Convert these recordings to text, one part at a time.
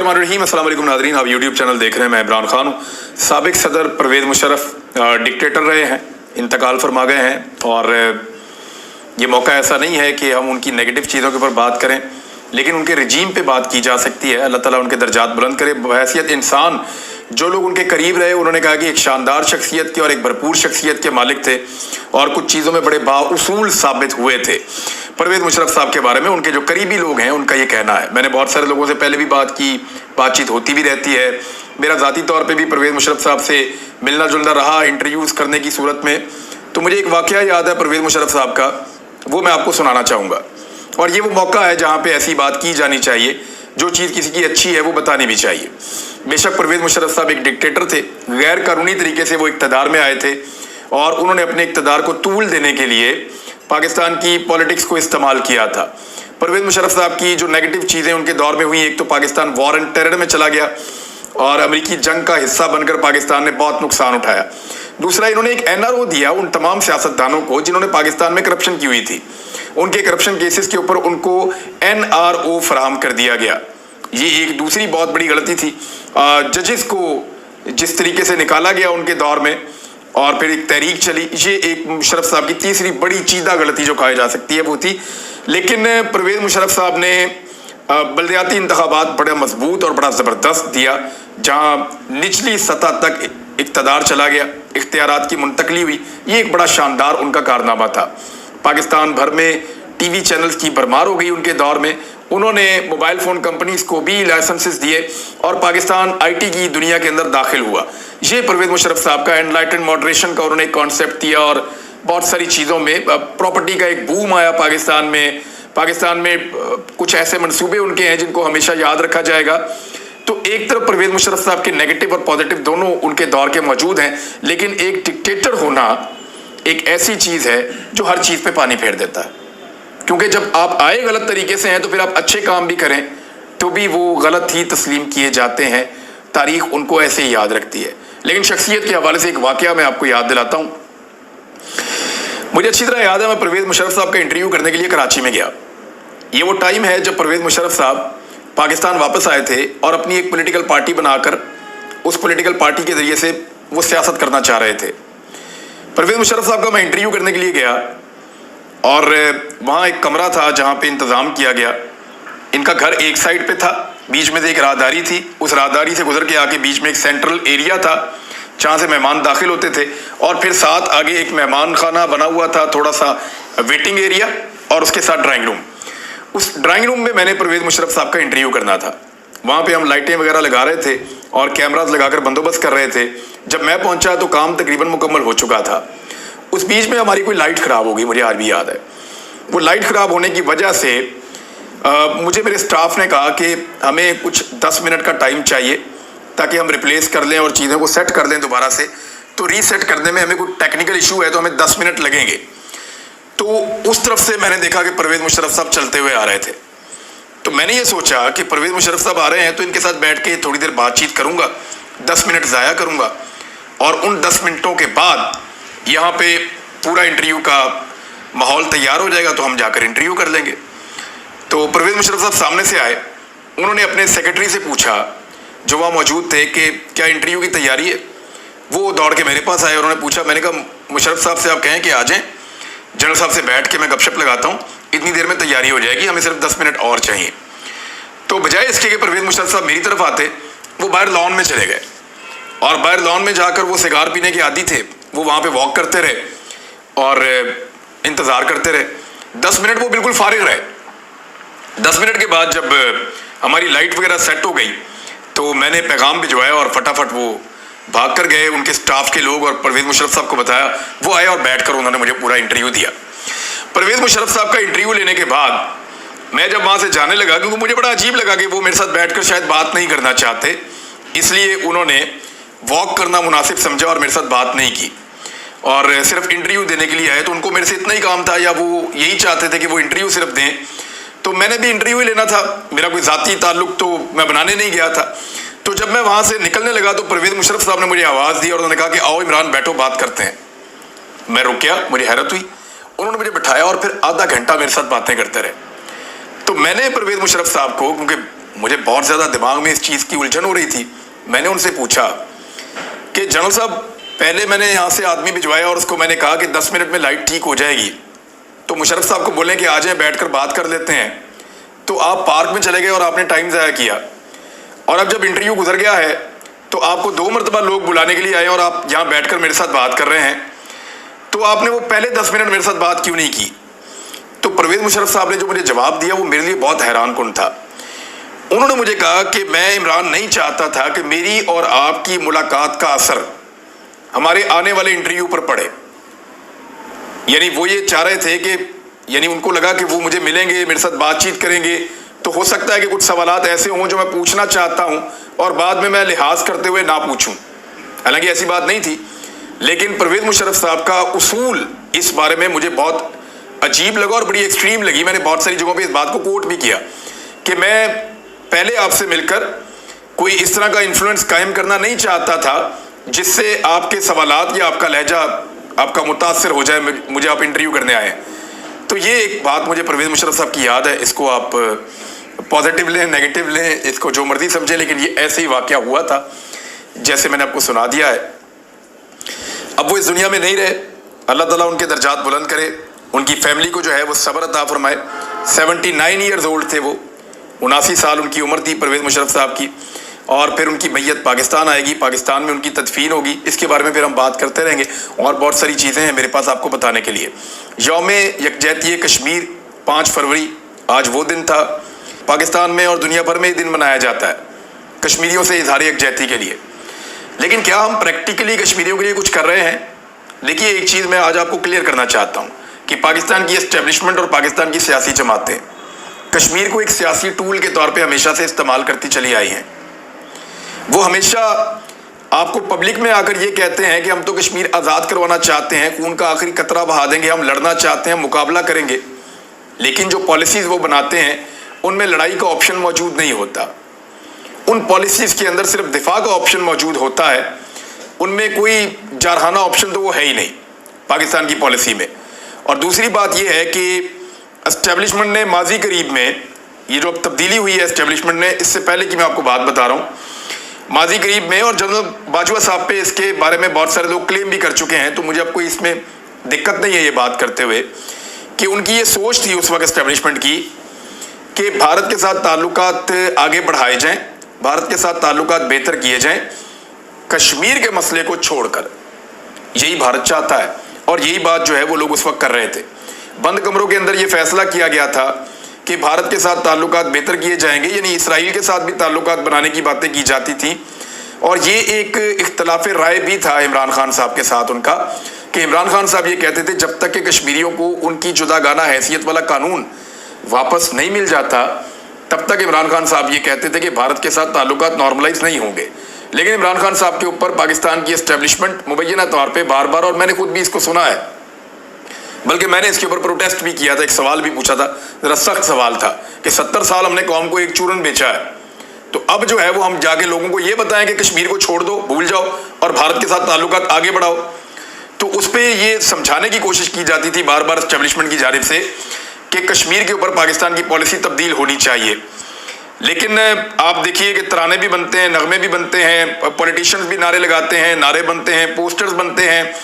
बिस्मिल्लाहिर्रहमानिर्रहीम। अस्सलाम वालेकुम नाज़रीन, आप यूट्यूब चैनल देख रहे हैं। मैं इमरान खान हूँ। साबिक सदर परवेज़ मुशर्रफ डिक्टेटर रहे हैं, इंतकाल फरमा गए हैं, और ये मौका ऐसा नहीं है कि हम उनकी नेगेटिव चीज़ों के ऊपर बात करें, लेकिन उनके रजीम पे बात की जा सकती है। अल्लाह ताला उनके दर्जात बुलंद करे। बहैसियत इंसान जो लोग उनके करीब रहे, उन्होंने कहा कि एक शानदार शख्सियत के और एक भरपूर शख्सियत के मालिक थे और कुछ चीज़ों में बड़े बाउसूल साबित हुए थे। परवेज़ मुशर्रफ साहब के बारे में उनके जो करीबी लोग हैं उनका ये कहना है। मैंने बहुत सारे लोगों से पहले भी बात की, बातचीत होती भी रहती है। मेरा ज़ाती तौर पे भी परवेज़ मुशर्रफ साहब से मिलना जुलना रहा इंटरव्यूज़ करने की सूरत में। तो मुझे एक वाक़या याद है परवेज़ मुशर्रफ साहब का, वो मैं आपको सुनाना चाहूँगा। और ये वो मौका है जहाँ पे ऐसी बात की जानी चाहिए, जो चीज़ किसी की अच्छी है वो बतानी भी चाहिए। बेशक परवेज़ मुशर्रफ साहब एक डिक्टेटर थे, गैर कानूनी तरीके से वो इक़्तिदार में आए थे और उन्होंने अपने इक़्तिदार को तूल देने के लिए पाकिस्तान की पॉलिटिक्स को इस्तेमाल किया था। परवेज़ मुशर्रफ साहब की जो नेगेटिव चीज़ें उनके दौर में हुई, एक तो पाकिस्तान वॉर एंड टेरर में चला गया और अमेरिकी जंग का हिस्सा बनकर पाकिस्तान ने बहुत नुकसान उठाया। दूसरा, इन्होंने एक NRO दिया उन तमाम सियासतदानों को जिन्होंने पाकिस्तान में करप्शन की हुई थी। उनके करप्शन केसेस के ऊपर उनको NRO फराहम कर दिया गया। ये एक दूसरी बहुत बड़ी गलती थी। जजेस को जिस तरीके से निकाला गया उनके दौर में और फिर एक तहरीक चली, ये एक मुशर्रफ साहब की तीसरी बड़ी चीदा गलती जो कही जा सकती है वो थी। लेकिन परवेज़ मुशर्रफ साहब ने बल्दियाती इंतखाबात बड़ा मजबूत और बड़ा ज़बरदस्त दिया, जहाँ निचली सतह तक इक़्तिदार चला गया, इख्तियारात की मुंतकली हुई। ये एक बड़ा शानदार उनका कारनामा था। पाकिस्तान भर में TV चैनल्स की भरमार हो गई उनके दौर में। उन्होंने मोबाइल फ़ोन कंपनीज़ को भी लाइसेंसेस दिए और पाकिस्तान IT की दुनिया के अंदर दाखिल हुआ। ये परवेज़ मुशर्रफ साहब का एनलाइटेंड मॉडरेशन का उन्होंने एक कॉन्सेप्ट दिया और बहुत सारी चीज़ों में प्रॉपर्टी का एक बूम आया पाकिस्तान में। कुछ ऐसे मंसूबे उनके हैं जिनको हमेशा याद रखा जाएगा। तो एक तरफ परवेज़ मुशर्रफ साहब के नेगेटिव और पॉजिटिव दोनों उनके दौर के मौजूद हैं, लेकिन एक डिक्टेटर होना एक ऐसी चीज़ है जो हर चीज़ पे पानी फेर देता है। क्योंकि जब आप आए गलत तरीके से हैं तो फिर आप अच्छे काम भी करें तो भी वो गलत ही तस्लीम किए जाते हैं। तारीख उनको ऐसे ही याद रखती है। लेकिन शख्सियत के हवाले से एक वाक़या मैं आपको याद दिलाता हूँ। मुझे अच्छी तरह याद है, मैं परवेज़ मुशर्रफ साहब का इंटरव्यू करने के लिए कराची में गया। ये वो टाइम है जब परवेज़ मुशर्रफ साहब पाकिस्तान वापस आए थे और अपनी एक पॉलिटिकल पार्टी बनाकर उस पॉलिटिकल पार्टी के ज़रिए से वो सियासत करना चाह रहे थे। परवेज़ मुशर्रफ साहब का मैं इंटरव्यू करने के लिए गया और वहाँ एक कमरा था जहाँ पे इंतज़ाम किया गया। इनका घर एक साइड पे था, बीच में से एक राहदारी थी, उस राहदारी से गुजर के आके बीच में एक सेंट्रल एरिया था जहाँ से मेहमान दाखिल होते थे, और फिर साथ आगे एक मेहमान खाना बना हुआ था, थोड़ा सा वेटिंग एरिया, और उसके साथ ड्राइंग रूम। उस ड्राइंग रूम में मैंने परवेज़ मुशर्रफ साहब का इंटरव्यू करना था। वहाँ पे हम लाइटें वगैरह लगा रहे थे और कैमराज लगाकर बंदोबस्त कर रहे थे। जब मैं पहुँचा तो काम तकरीबन मुकम्मल हो चुका था। उस बीच में हमारी कोई लाइट ख़राब हो गई, मुझे आज भी याद है। वो लाइट ख़राब होने की वजह से मुझे मेरे स्टाफ ने कहा कि हमें कुछ 10 मिनट का टाइम चाहिए ताकि हम रिप्लेस कर लें और चीज़ों को सेट कर लें दोबारा से। तो रीसेट करने में हमें कोई टेक्निकल इशू है तो हमें 10 मिनट लगेंगे। तो उस तरफ से मैंने देखा कि परवेज़ मुशर्रफ साहब चलते हुए आ रहे थे। तो मैंने ये सोचा कि परवेज़ मुशर्रफ साहब आ रहे हैं तो इनके साथ बैठ के थोड़ी देर बातचीत करूँगा, 10 मिनट ज़ाया करूँगा, और उन 10 मिनटों के बाद यहाँ पे पूरा इंटरव्यू का माहौल तैयार हो जाएगा तो हम जाकर इंटरव्यू कर लेंगे। तो परवेज़ मुशर्रफ साहब सामने से आए, उन्होंने अपने सेक्रेटरी से पूछा जो वहाँ मौजूद थे कि क्या इंटरव्यू की तैयारी है। वो दौड़ के मेरे पास आए, उन्होंने पूछा। मैंने कहा मुशर्रफ साहब से आप कहें कि आ जाएँ, जनरल साहब से बैठ के मैं गपशप लगाता हूँ, इतनी देर में तैयारी हो जाएगी, हमें सिर्फ 10 मिनट और चाहिए। तो बजाय इसके कि परवेज़ मुशर्रफ साहब मेरी तरफ आते, वो बाहर लॉन में चले गए और बाहर लॉन में जाकर वो सिगार पीने के आदी थे, वो वहाँ पे वॉक करते रहे और इंतज़ार करते रहे। 10 मिनट वो बिल्कुल फारिग रहे। 10 मिनट के बाद जब हमारी लाइट वगैरह सेट हो गई तो मैंने पैगाम भिजवाया और फटाफट वो भाग कर गए। उनके स्टाफ के लोग और परवेज़ मुशर्रफ साहब को बताया, वो आए और बैठ कर उन्होंने मुझे पूरा इंटरव्यू दिया। परवेज़ मुशर्रफ साहब का इंटरव्यू लेने के बाद मैं जब वहाँ से जाने लगा, क्योंकि मुझे बड़ा अजीब लगा कि वो मेरे साथ बैठ कर शायद बात नहीं करना चाहते, इसलिए उन्होंने वॉक करना मुनासिब समझा और मेरे साथ बात नहीं की और सिर्फ इंटरव्यू देने के लिए आए। तो उनको मेरे से इतना ही काम था या वो यही चाहते थे कि वो इंटरव्यू सिर्फ दें। तो मैंने भी इंटरव्यू लेना था, मेरा कोई ज़ाती ताल्लुक़ तो मैं बनाने नहीं गया था। तो जब मैं वहाँ से निकलने लगा तो परवेज़ मुशर्रफ साहब ने मुझे आवाज़ दी और उन्होंने कहा कि आओ इमरान बैठो, बात करते हैं। मैं रुक गया, मुझे हैरत हुई। उन्होंने मुझे बिठाया और फिर आधा घंटा मेरे साथ बातें करते रहे। तो मैंने परवेज़ मुशर्रफ साहब को, क्योंकि मुझे बहुत ज़्यादा दिमाग में इस चीज़ की उलझन हो रही थी। मैंने उनसे पूछा कि जनरल साहब, पहले मैंने यहाँ से आदमी भिजवाया और उसको मैंने कहा कि 10 मिनट में लाइट ठीक हो जाएगी, तो मुशर्रफ साहब को बोलें कि आ जाएं, बैठ कर बात कर लेते हैं, तो आप पार्क में चले गए और आपने टाइम ज़ाया किया। और अब जब इंटरव्यू गुजर गया है तो आपको 2 मरतबा लोग बुलाने के लिए आए और आप यहाँ बैठ कर मेरे साथ बात कर रहे हैं, तो आपने वो पहले 10 मिनट मेरे साथ बात क्यों नहीं की? तो परवेज़ मुशर्रफ साहब ने जो मुझे जवाब दिया वो मेरे लिए बहुत हैरान कुन था। उन्होंने मुझे कहा कि मैं इमरान नहीं चाहता था कि मेरी और आपकी मुलाकात का असर हमारे आने वाले इंटरव्यू पर पड़े। यानी वो ये चाह रहे थे कि, यानी उनको लगा कि वो मुझे मिलेंगे, मेरे साथ बातचीत करेंगे, तो हो सकता है कि कुछ सवालात ऐसे हों जो मैं पूछना चाहता हूं और बाद में मैं लिहाज करते हुए ना पूछूं। हालांकि ऐसी बात नहीं थी, लेकिन परवेज़ मुशर्रफ साहब का उसूल इस बारे में मुझे बहुत अजीब लगा और बड़ी एक्सट्रीम लगी। मैंने बहुत सारी जगहों पे इस बात को कोट भी किया कि मैं पहले आपसे मिलकर कोई इस तरह का इन्फ्लुएंस कायम करना नहीं चाहता था जिससे आपके सवालात या आपका लहजा आपका मुतासर हो जाए, मुझे आप इंटरव्यू करने आए। तो ये एक बात मुझे परवेज़ मुशर्रफ साहब की याद है। इसको आप पॉजिटिव लें, नेगेटिव लें, इसको जो मर्जी समझें, लेकिन ये ऐसे ही वाक़या हुआ था जैसे मैंने आपको सुना दिया है। अब वो इस दुनिया में नहीं रहे, अल्लाह ताला उनके दर्जात बुलंद करे, उनकी फैमिली को जो है वो सब्र अता फरमाए। 79 ईयर्स ओल्ड थे वो, 79 साल उनकी उम्र थी परवेज़ मुशर्रफ साहब की। और फिर उनकी मैयत पाकिस्तान आएगी, पाकिस्तान में उनकी तदफीन होगी, इसके बारे में फिर हम बात करते रहेंगे और बहुत सारी चीज़ें हैं मेरे पास आपको बताने के लिए। यौम यकजहती कश्मीर 5 फरवरी, आज वो दिन था। पाकिस्तान में और दुनिया भर में ये दिन मनाया जाता है कश्मीरियों से इजहार यकजहती के लिए। लेकिन क्या हम प्रैक्टिकली कश्मीरियों के लिए कुछ कर रहे हैं? देखिए, एक चीज़ मैं आज आपको क्लियर करना चाहता हूँ कि पाकिस्तान की एस्टेब्लिशमेंट और पाकिस्तान की सियासी जमातें कश्मीर को एक सियासी टूल के तौर पे हमेशा से इस्तेमाल करती चली आई हैं। वो हमेशा आपको पब्लिक में आकर ये कहते हैं कि हम तो कश्मीर आज़ाद करवाना चाहते हैं, खून का आखिरी कतरा बहा देंगे, हम लड़ना चाहते हैं, मुकाबला करेंगे। लेकिन जो पॉलिसीज़ वो बनाते हैं उनमें लड़ाई का ऑप्शन मौजूद नहीं होता। उन पॉलिसीज़ के अंदर सिर्फ दिफा का ऑप्शन मौजूद होता है, उनमें कोई जारहाना ऑप्शन तो वो है ही नहीं पाकिस्तान की पॉलिसी में। और दूसरी बात ये है कि एस्टेब्लिशमेंट ने माजी करीब में, ये जो तब्दीली हुई है एस्टेब्लिशमेंट ने, इससे पहले की मैं आपको बात बता रहा हूँ, माजी करीब में, और जनरल बाजवा साहब पे इसके बारे में बहुत सारे लोग क्लेम भी कर चुके हैं, तो मुझे अब कोई इसमें दिक्कत नहीं है ये बात करते हुए कि उनकी ये सोच थी उस वक्त एस्टेब्लिशमेंट की कि भारत के साथ ताल्लुकात आगे बढ़ाए जाएं, भारत के साथ ताल्लुकात बेहतर किए जाएं, कश्मीर के मसले को छोड़कर। यही भारत चाहता है और यही बात जो है वो लोग उस वक्त कर रहे थे। बंद कमरों के अंदर ये फैसला किया गया था कि भारत के साथ ताल्लुकात बेहतर किए जाएंगे, यानी इसराइल के साथ भी ताल्लुकात बनाने की बातें की जाती थी। और ये एक इख्तलाफ राय भी था इमरान खान साहब के साथ उनका, कि इमरान खान साहब ये कहते थे जब तक कि कश्मीरियों को उनकी जुदागाना हैसियत वाला कानून वापस नहीं मिल जाता तब तक इमरान खान साहब ये कहते थे कि भारत के साथ ताल्लुकात नॉर्मलाइज नहीं होंगे। लेकिन इमरान खान साहब के ऊपर पाकिस्तान की एस्टेब्लिशमेंट मुबैना तौर पे बार बार, और मैंने खुद भी इसको सुना है, बल्कि मैंने इसके ऊपर प्रोटेस्ट भी किया था, एक सवाल भी पूछा था, ज़रा सख्त सवाल था कि 70 साल हमने कौम को एक चूरन बेचा है, तो अब जो है वो हम जाके लोगों को ये बताएं कि कश्मीर को छोड़ दो, भूल जाओ और भारत के साथ ताल्लुकात आगे बढ़ाओ। तो उस पर ये समझाने की कोशिश की जाती थी बार बार एस्टेब्लिशमेंट की जानिब से कि कश्मीर के ऊपर पाकिस्तान की पॉलिसी तब्दील होनी चाहिए। लेकिन आप देखिए कि तराने भी बनते हैं, नगमे भी बनते हैं, पॉलिटिशियंस भी नारे लगाते हैं, नारे बनते हैं, पोस्टर्स बनते हैं,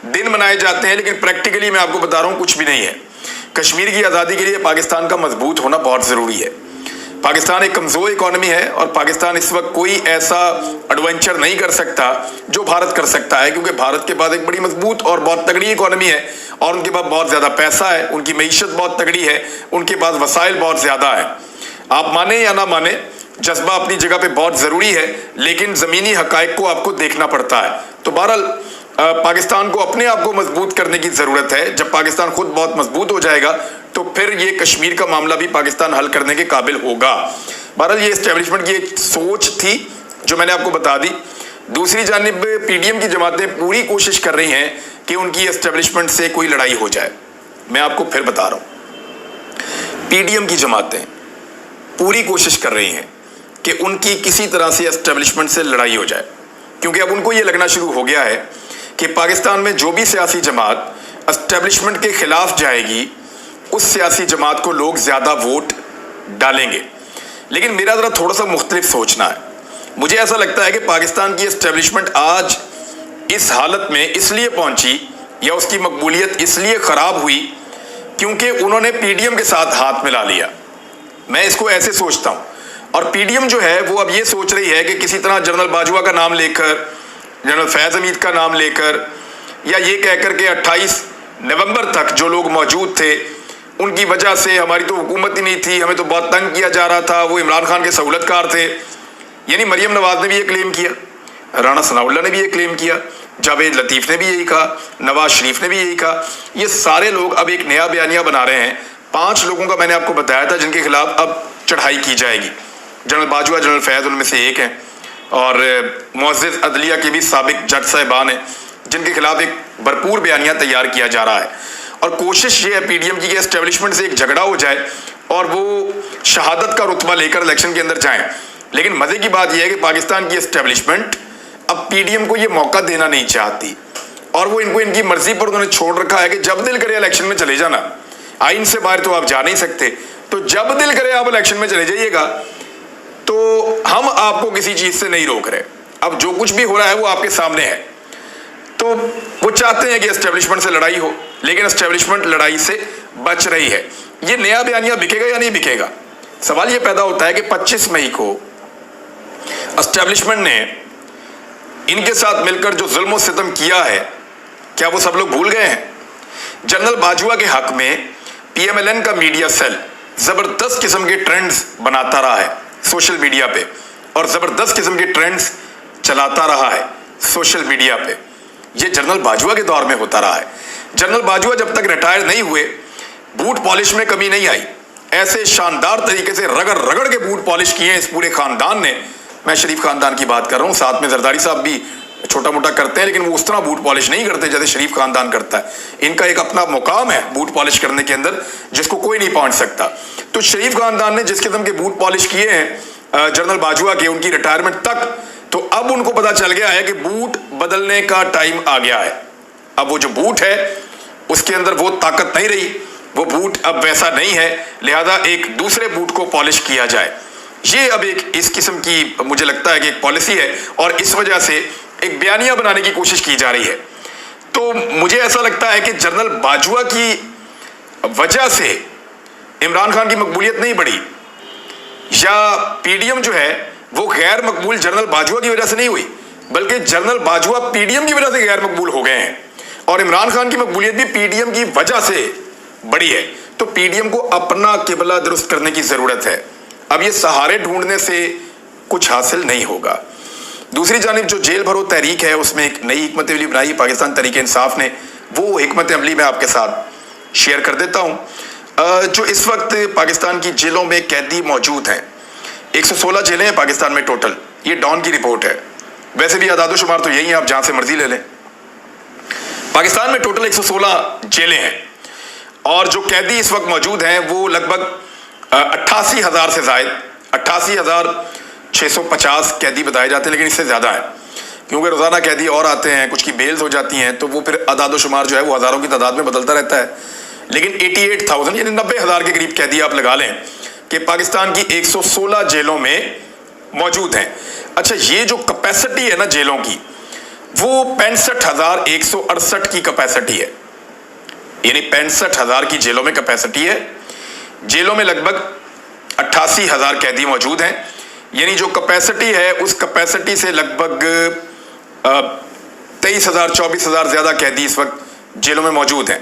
दिन मनाए जाते हैं, लेकिन प्रैक्टिकली मैं आपको बता रहा हूँ कुछ भी नहीं है। कश्मीर की आज़ादी के लिए पाकिस्तान का मजबूत होना बहुत ज़रूरी है। पाकिस्तान एक कमज़ोर इकॉनमी है और पाकिस्तान इस वक्त कोई ऐसा एडवेंचर नहीं कर सकता जो भारत कर सकता है, क्योंकि भारत के पास एक बड़ी मजबूत और बहुत तगड़ी इकॉनमी है और उनके पास बहुत ज़्यादा पैसा है, उनकी मईशत बहुत तगड़ी है, उनके पास वसाइल बहुत ज़्यादा है। आप माने या ना माने, जज्बा अपनी जगह पे बहुत ज़रूरी है, लेकिन ज़मीनी हक़ाइक़ को आपको देखना पड़ता है। तो बहरहाल पाकिस्तान को अपने आप को मजबूत करने की ज़रूरत है। जब पाकिस्तान खुद बहुत मजबूत हो जाएगा तो फिर ये कश्मीर का मामला भी पाकिस्तान हल करने के काबिल होगा। बहरहाल ये एस्टेब्लिशमेंट की एक सोच थी जो मैंने आपको बता दी। दूसरी जानिब PDM की जमातें पूरी कोशिश कर रही हैं कि उनकी एस्टेब्लिशमेंट से कोई लड़ाई हो जाए। मैं आपको फिर बता रहा हूँ, PDM की जमातें पूरी कोशिश कर रही हैं कि उनकी किसी तरह से एस्टेब्लिशमेंट से लड़ाई हो जाए, क्योंकि अब उनको ये लगना शुरू हो गया है कि पाकिस्तान में जो भी सियासी जमात एस्टेब्लिशमेंट के खिलाफ जाएगी उस सियासी जमात को लोग ज़्यादा वोट डालेंगे। لیکن میرا ذرا تھوڑا سا مختلف سوچنا ہے. مجھے ایسا لگتا ہے کہ پاکستان کی اسٹیبلشمنٹ آج اس حالت میں اس لیے پہنچی یا اس کی مقبولیت اس لیے خراب ہوئی کیونکہ انہوں نے پی ڈی ایم کے ساتھ ہاتھ ملا لیا. میں اس کو ایسے سوچتا ہوں. اور پی ڈی ایم جو ہے وہ اب یہ سوچ رہی ہے کہ کسی طرح جنرل باجوہ کا نام لے کر, جنرل فیض حمید کا نام لے کر, یا یہ کہہ کر کہ 28 نومبر تک جو لوگ موجود تھے ان کی وجہ سے ہماری تو حکومت ہی نہیں تھی, ہمیں تو بہت تنگ کیا جا رہا تھا, وہ عمران خان کے سہولت کار تھے. یعنی مریم نواز نے بھی یہ کلیم کیا, رانا ثناء اللہ نے بھی یہ کلیم کیا, جاوید لطیف نے بھی یہی کہا, نواز شریف نے بھی یہی کہا. یہ سارے لوگ اب ایک نیا بیانیہ بنا رہے ہیں. 5 لوگوں کا میں نے آپ کو بتایا تھا جن کے خلاف اب چڑھائی کی جائے گی. جنرل باجوہ, جنرل فیض ان میں سے ایک ہیں, اور معزز عدلیہ کے بھی سابق جج صاحبان ہیں جن کے خلاف ایک بھرپور بیانیہ تیار کیا جا رہا ہے. اور کوشش یہ ہے پی ڈی ایم کی کہ اسٹیبلشمنٹ سے ایک جھگڑا ہو جائے اور وہ شہادت کا رتبہ لے کر الیکشن کے اندر جائیں. لیکن مزے کی بات یہ ہے کہ پاکستان کی اسٹیبلشمنٹ اب پی ڈی ایم کو یہ موقع دینا نہیں چاہتی, اور وہ ان کی مرضی پر انہوں نے چھوڑ رکھا ہے کہ جب دل کرے الیکشن میں چلے جانا. آئین سے باہر تو آپ جا نہیں سکتے, تو جب دل کرے آپ الیکشن میں چلے جائیے گا, تو ہم آپ کو کسی چیز سے نہیں روک رہے. اب جو کچھ بھی ہو رہا ہے وہ آپ کے سامنے ہے. تو وہ چاہتے ہیں کہ اسٹیبلشمنٹ سے لڑائی ہو, لیکن اسٹیبلشمنٹ لڑائی سے بچ رہی ہے. یہ نیا بیانیہ بکے گا یا نہیں بکے گا؟ سوال یہ پیدا ہوتا ہے کہ 25 مئی کو اسٹیبلشمنٹ نے ان کے ساتھ مل کر جو ظلم و ستم کیا ہے, کیا وہ سب لوگ بھول گئے ہیں؟ جنرل باجوہ کے حق میں پی ایم ایل این کا میڈیا سیل زبردست قسم کے ٹرینڈز بناتا رہا ہے سوشل میڈیا پہ, اور زبردست قسم کے ٹرینڈز چلاتا رہا ہے سوشل میڈیا پہ. یہ جنرل باجوہ کے دور میں ہوتا رہا ہے. جنرل باجوہ جب تک ریٹائر نہیں ہوئے بوٹ پالش میں کمی نہیں آئی. ایسے شاندار طریقے سے رگڑ رگڑ کے بوٹ پالش کیے ہیں اس پورے خاندان نے. میں شریف خاندان کی بات کر رہا ہوں, ساتھ میں زرداری صاحب بھی چھوٹا موٹا کرتے ہیں, لیکن وہ اس طرح بوٹ پالش نہیں کرتے جیسے شریف خاندان کرتا ہے. ان کا ایک اپنا مقام ہے بوٹ پالش کرنے کے اندر جس کو کوئی نہیں پہنچ سکتا. تو شریف خاندان نے جس قسم کے بوٹ پالش کیے ہیں جنرل باجوہ کے ان کی ریٹائرمنٹ تک, تو اب ان کو پتا چل گیا ہے کہ بوٹ بدلنے کا ٹائم آ گیا ہے. اب وہ جو بوٹ ہے اس کے اندر وہ طاقت نہیں رہی, وہ بوٹ اب ویسا نہیں ہے, لہذا ایک دوسرے بوٹ کو پالش کیا جائے. یہ اب ایک اس قسم کی مجھے لگتا ہے کہ ایک پالیسی ہے, اور اس وجہ سے ایک بیانیہ بنانے کی کوشش کی جا رہی ہے. تو مجھے ایسا لگتا ہے کہ جنرل باجوہ کی وجہ سے عمران خان کی مقبولیت نہیں بڑھی, یا پی ڈی ایم جو ہے وہ غیر مقبول جنرل باجوہ کی وجہ سے نہیں ہوئی, بلکہ general Bajwa P D M کی وجہ سے غیر مقبول ہو گئے ہیں, اور عمران خان کی مقبولیت بھی پی ڈی ایم کی وجہ سے بڑی ہے. تو پی ڈی ایم کو اپنا قبلہ درست کرنے کی ضرورت ہے. اب یہ سہارے ڈھونڈنے سے کچھ حاصل نہیں ہوگا. دوسری جانب جو جیل بھرو تحریک ہے اس میں ایک نئی حکمت عملی بنائی پاکستان تحریک انصاف نے, وہ حکمت عملی میں آپ کے ساتھ شیئر کر دیتا ہوں. جو اس وقت پاکستان کی جیلوں میں قیدی موجود ہیں, 116 جیلیں ہیں پاکستان میں ٹوٹل, یہ ڈان کی رپورٹ ہے. ویسے بھی اعداد و شمار تو یہی ہیں, آپ جہاں سے مرضی لے لیں. پاکستان میں ٹوٹل 116 جیلیں ہیں, اور جو قیدی اس وقت موجود ہیں وہ لگ بھگ 88,000 سے زائد 88,650 قیدی بتائے جاتے ہیں, لیکن اس سے زیادہ ہیں کیونکہ روزانہ قیدی اور آتے ہیں, کچھ کی بیلز ہو جاتی ہیں, تو وہ پھر اعداد و شمار جو ہے وہ ہزاروں کی تعداد میں بدلتا رہتا ہے. لیکن 88,000 یعنی 90,000 کے قریب قیدی آپ لگا لیں کہ پاکستان کی 116 جیلوں میں موجود ہیں. اچھا, یہ جو کیپیسٹی ہے نا جیلوں کی, وہ 65,168 کی کیپیسٹی ہے. یعنی 65,000 کی جیلوں میں کیپیسٹی ہے. جیلوں میں لگ بھگ 88,000 قیدی موجود ہیں. یعنی جو کیپیسٹی ہے اس کیپیسٹی سے لگ بھگ 23,000 24,000 زیادہ قیدی اس وقت جیلوں میں موجود ہیں.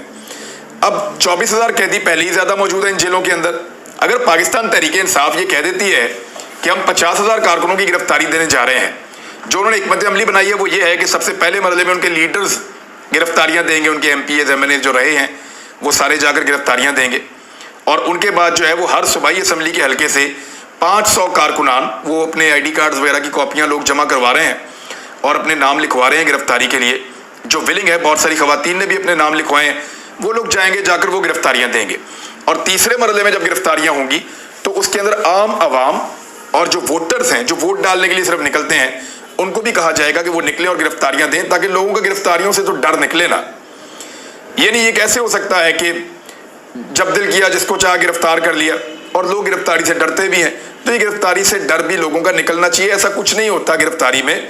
اب 24,000 قیدی پہلے ہی زیادہ موجود ہیں ان جیلوں کے اندر. اگر پاکستان تحریک انصاف یہ کہہ دیتی ہے کہ ہم 50,000 کارکنوں کی گرفتاری دینے جا رہے ہیں, جو انہوں نے حکمت عملی بنائی ہے وہ یہ ہے کہ سب سے پہلے مرحلے میں ان کے لیڈرز گرفتاریاں دیں گے, ان کے MPs M N A جو رہے ہیں وہ سارے جا کر گرفتاریاں دیں گے, اور ان کے بعد جو ہے وہ ہر صوبائی اسمبلی کے حلقے سے 500 کارکنان وہ اپنے آئی ڈی کارڈز وغیرہ کی کاپیاں لوگ جمع کروا رہے ہیں اور اپنے نام لکھوا رہے ہیں گرفتاری کے لیے. جو ولنگ ہے, بہت ساری خواتین نے بھی اپنے نام لکھوائے ہیں, وہ لوگ جائیں گے, جا کر وہ گرفتاریاں دیں گے. اور تیسرے مرحلے میں جب گرفتاریاں ہوں گی تو اس کے اندر عام عوام اور جو ووٹرز ہیں جو ووٹ ڈالنے کے لیے صرف نکلتے ہیں, ان کو بھی کہا جائے گا کہ وہ نکلیں اور گرفتاریاں دیں, تاکہ لوگوں کا گرفتاریوں سے تو ڈر نکلے نا. یعنی یہ کیسے ہو سکتا ہے کہ جب دل کیا جس کو چاہ گرفتار کر لیا, اور لوگ گرفتاری سے ڈرتے بھی ہیں. تو یہ گرفتاری سے ڈر بھی لوگوں کا نکلنا چاہیے. ایسا کچھ نہیں ہوتا گرفتاری میں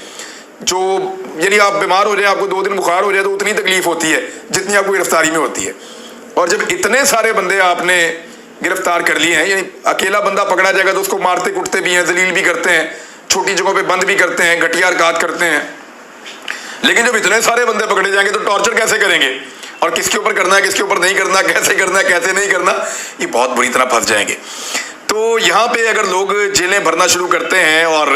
جو یعنی آپ بیمار ہو جائیں, آپ کو 2 دن بخار ہو جائے تو اتنی تکلیف ہوتی ہے جتنی آپ کو گرفتاری میں ہوتی ہے. اور جب اتنے سارے بندے آپ نے گرفتار کر لیے ہیں, یعنی اکیلا بندہ پکڑا جائے گا تو اس کو مارتے کٹتے بھی ہیں, ذلیل بھی کرتے ہیں, چھوٹی جگہوں پہ بند بھی کرتے ہیں, گھٹیا حرکات کرتے ہیں. لیکن جب اتنے سارے بندے پکڑے جائیں گے تو ٹارچر کیسے کریں گے, اور کس کے اوپر کرنا ہے, کس کے اوپر نہیں کرنا, کیسے کرنا ہے, کیسے نہیں کرنا, یہ بہت بری طرح پھنس جائیں گے. تو یہاں پہ اگر لوگ جیلیں بھرنا شروع کرتے ہیں اور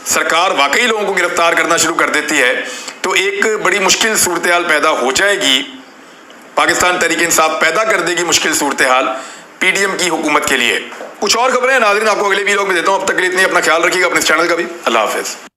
سرکار واقعی لوگوں کو گرفتار کرنا شروع کر دیتی ہے تو ایک بڑی مشکل صورتحال پیدا ہو جائے گی. پاکستان تحریک انصاف پیدا کر دے گی مشکل صورتحال پی ڈی ایم کی حکومت کے لیے. کچھ اور خبریں ناظرین آپ کو اگلے ویڈیو میں دیتا ہوں. اب تک کے لیے اتنی, اپنا خیال رکھیے گا, اپنے اس چینل کا بھی. اللہ حافظ.